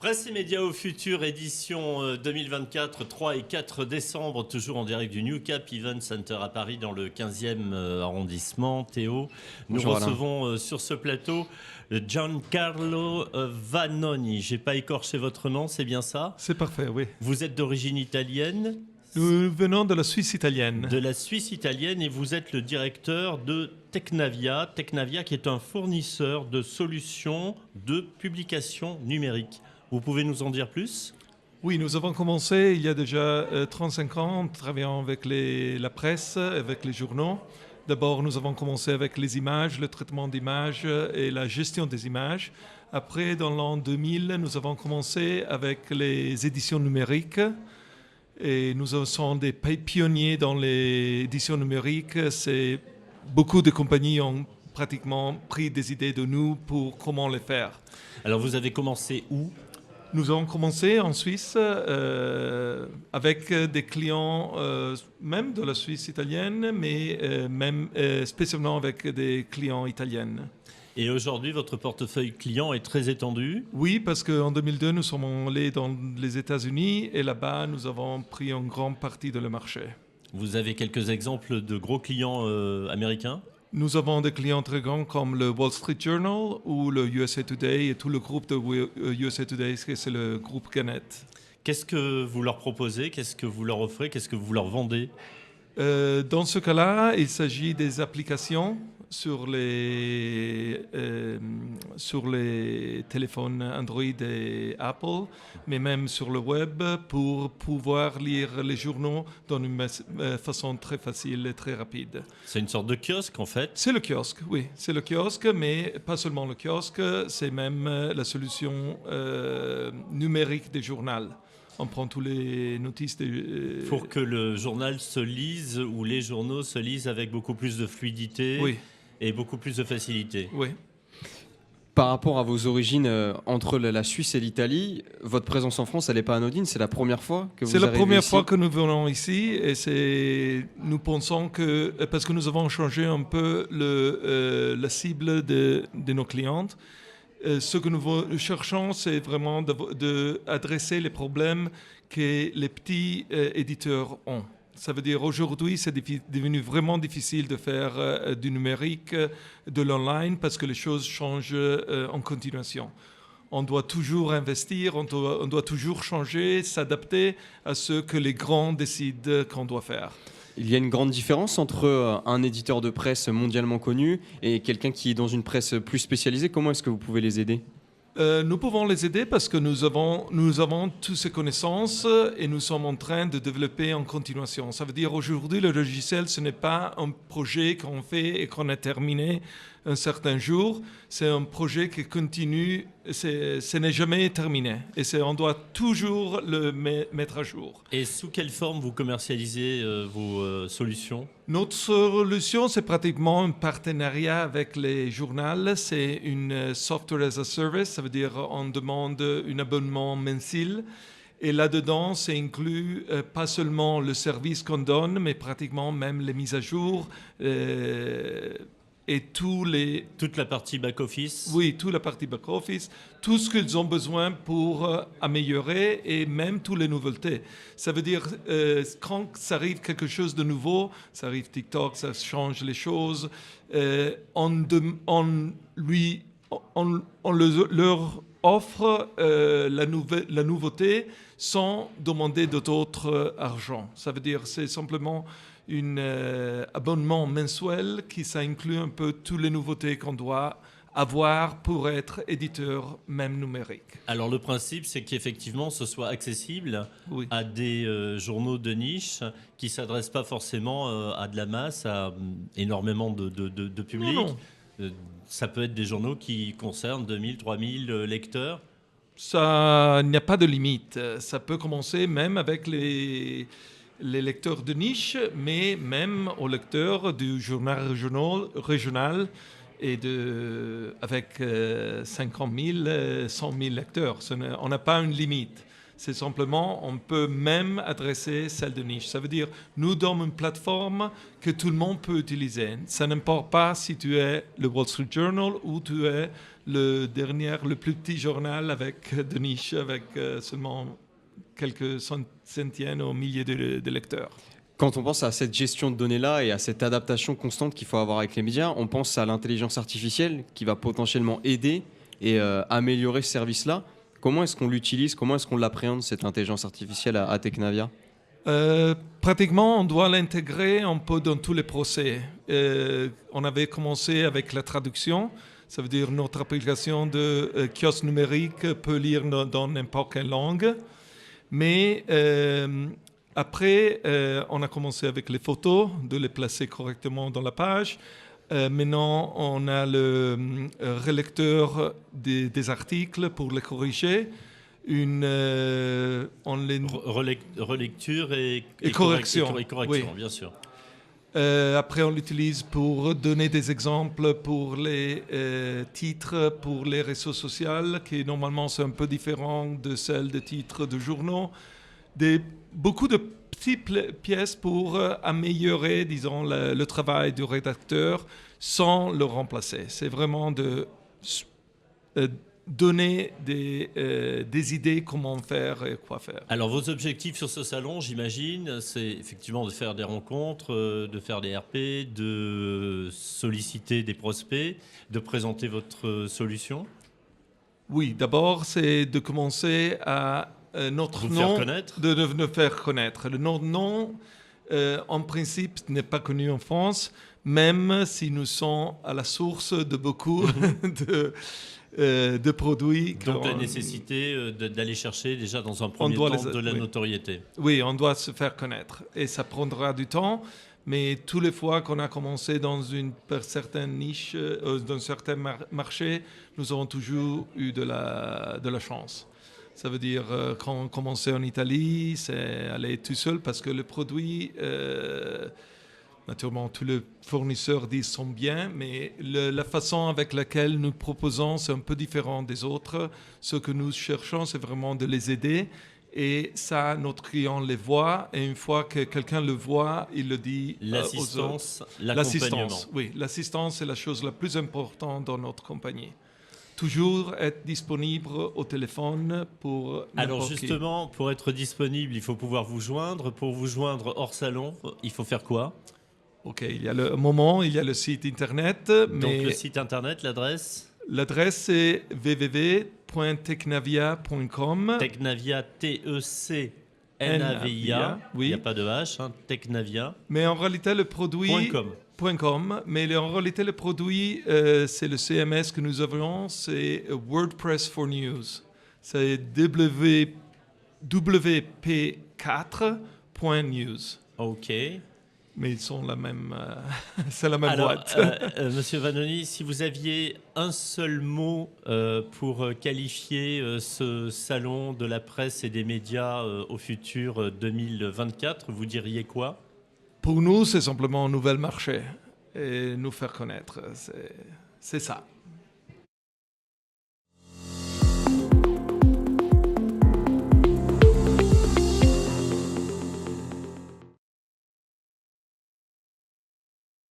Presse et médias au futur, édition 2024, 3 et 4 décembre, toujours en direct du New Cap Event Center à Paris, dans le 15e arrondissement. Théo, nous Bonjour Alain. recevons sur ce plateau Giancarlo Vannoni. J'ai pas écorché votre nom, c'est bien ça? C'est parfait, oui. Vous êtes d'origine italienne? Nous venons de la Suisse italienne. De la Suisse italienne, et vous êtes le directeur de Technavia. Technavia qui est un fournisseur de solutions de publication numérique. Vous pouvez nous en dire plus? Oui, nous avons commencé il y a déjà 35 ans en travaillant avec la presse, avec les journaux. D'abord, nous avons commencé avec les images, le traitement d'images et la gestion des images. Après, dans l'an 2000, nous avons commencé avec les éditions numériques. Et nous sommes des pionniers dans les éditions numériques. Beaucoup de compagnies ont pratiquement pris des idées de nous pour comment les faire. Alors, vous avez commencé où? Nous avons commencé en Suisse avec des clients, même de la Suisse italienne, mais même spécialement avec des clients italiens. Et aujourd'hui, votre portefeuille client est très étendu? Oui, parce qu'en 2002, nous sommes allés dans les États-Unis et là-bas, nous avons pris une grande partie de le marché. Vous avez quelques exemples de gros clients américains? Nous avons des clients très grands comme le Wall Street Journal ou le USA Today et tout le groupe de USA Today, c'est le groupe Gannett. Qu'est-ce que vous leur proposez? Qu'est-ce que vous leur offrez? Qu'est-ce que vous leur vendez? Dans ce cas-là, il s'agit des applications sur les téléphones Android et Apple, mais même sur le web pour pouvoir lire les journaux d'une façon très facile et très rapide. C'est une sorte de kiosque en fait? C'est le kiosque, oui. C'est le kiosque, mais pas seulement le kiosque, c'est même la solution numérique des journaux. On prend tous les notices. Pour que le journal se lise ou les journaux se lisent avec beaucoup plus de fluidité, oui, et beaucoup plus de facilité. Oui. Par rapport à vos origines entre la Suisse et l'Italie, votre présence en France, elle n'est pas anodine. C'est la première fois que vous arrivez ici? C'est la première fois que nous venons ici et nous pensons que, parce que nous avons changé un peu la cible de nos clientes, ce que nous cherchons, c'est vraiment d'adresser les problèmes que les petits éditeurs ont. Ça veut dire aujourd'hui, c'est devenu vraiment difficile de faire du numérique, de l'online, parce que les choses changent en continuation. On doit toujours investir, on doit toujours changer, s'adapter à ce que les grands décident qu'on doit faire. Il y a une grande différence entre un éditeur de presse mondialement connu et quelqu'un qui est dans une presse plus spécialisée. Comment est-ce que vous pouvez les aider? Nous pouvons les aider parce que nous avons toutes ces connaissances et nous sommes en train de développer en continuation. Ça veut dire aujourd'hui, le logiciel, ce n'est pas un projet qu'on fait et qu'on a terminé un certain jour. C'est un projet qui continue, ce n'est jamais terminé. Et on doit toujours le mettre à jour. Et sous quelle forme vous commercialisez vos solutions? Notre solution, c'est pratiquement un partenariat avec les journaux. C'est une software as a service, ça veut dire on demande un abonnement mensuel. Et là-dedans, ça inclut pas seulement le service qu'on donne, mais pratiquement même les mises à jour et toute la partie back-office. Oui, toute la partie back-office, tout ce qu'ils ont besoin pour améliorer et même toutes les nouveautés. Ça veut dire, quand ça arrive quelque chose de nouveau, ça arrive TikTok, ça change les choses, on leur offre la nouveauté sans demander d'autres argent. Ça veut dire, c'est simplement un abonnement mensuel qui ça inclut un peu toutes les nouveautés qu'on doit avoir pour être éditeur même numérique. Alors le principe, c'est qu'effectivement, ce soit accessible à des journaux de niche qui ne s'adressent pas forcément à de la masse, à énormément de public. Non. Ça peut être des journaux qui concernent 2000, 3000 lecteurs. Ça, il n'y a pas de limite. Ça peut commencer même avec les lecteurs de niche, mais même aux lecteurs du journal régional et avec 50 000, 100 000 lecteurs. On n'a pas une limite. C'est simplement, on peut même adresser celle de niche. Ça veut dire, nous donnons une plateforme que tout le monde peut utiliser. Ça n'importe pas si tu es le Wall Street Journal ou tu es le plus petit journal de niche avec seulement quelques centaines ou milliers de lecteurs. Quand on pense à cette gestion de données-là et à cette adaptation constante qu'il faut avoir avec les médias, on pense à l'intelligence artificielle qui va potentiellement aider et améliorer ce service-là. Comment est-ce qu'on l'utilise? Comment est-ce qu'on l'appréhende, cette intelligence artificielle à Technavia? Pratiquement, on doit l'intégrer un peu dans tous les procès. On avait commencé avec la traduction. Ça veut dire notre application de kiosque numérique peut lire dans n'importe quelle langue. Mais après, on a commencé avec les photos, de les placer correctement dans la page. Maintenant, on a le relecteur des articles pour les corriger. Relecture et correction, oui. Bien sûr. Après, on l'utilise pour donner des exemples pour les titres, pour les réseaux sociaux, qui normalement sont un peu différents de celles de titres de journaux. Beaucoup de petites pièces pour améliorer, disons, le travail du rédacteur sans le remplacer. C'est vraiment de donner des idées comment faire et quoi faire. Alors vos objectifs sur ce salon, j'imagine, c'est effectivement de faire des rencontres, de faire des RP, de solliciter des prospects, de présenter votre solution. Oui, d'abord c'est de commencer à notre nom, de nous faire connaître. Notre nom, en principe, n'est pas connu en France, même si nous sommes à la source de beaucoup de produits. Donc la nécessité d'aller chercher déjà dans un premier temps de la notoriété. Oui, on doit se faire connaître et ça prendra du temps, mais toutes les fois qu'on a commencé dans une certaine niche, dans un certain marché, nous avons toujours eu de la chance. Ça veut dire quand on commençait en Italie, c'est aller tout seul parce que le produit... Naturellement, tous les fournisseurs disent sont bien, mais la façon avec laquelle nous proposons, c'est un peu différent des autres. Ce que nous cherchons, c'est vraiment de les aider. Et ça, notre client les voit. Et une fois que quelqu'un le voit, il le dit l'assistance, aux autres. l'accompagnement. Oui, l'assistance est la chose la plus importante dans notre compagnie. Toujours être disponible au téléphone pour... Alors justement, pour être disponible, il faut pouvoir vous joindre. Pour vous joindre hors salon, il faut faire quoi ? Ok, il y a le site internet. Donc le site internet, l'adresse ? L'adresse c'est www.technavia.com. Technavia, T-E-C-N-A-V-I-A. Oui. Il n'y a pas de H, hein, Technavia. Mais en réalité, le produit... .com. Mais en réalité, le produit, c'est le CMS que nous avons, c'est WordPress for News. C'est wp4.news. Ok. Mais ils sont la même, c'est la même boîte. Monsieur Vanoni, si vous aviez un seul mot pour qualifier ce salon de la presse et des médias au futur 2024, vous diriez quoi ? Pour nous, c'est simplement un nouvel marché et nous faire connaître. C'est ça.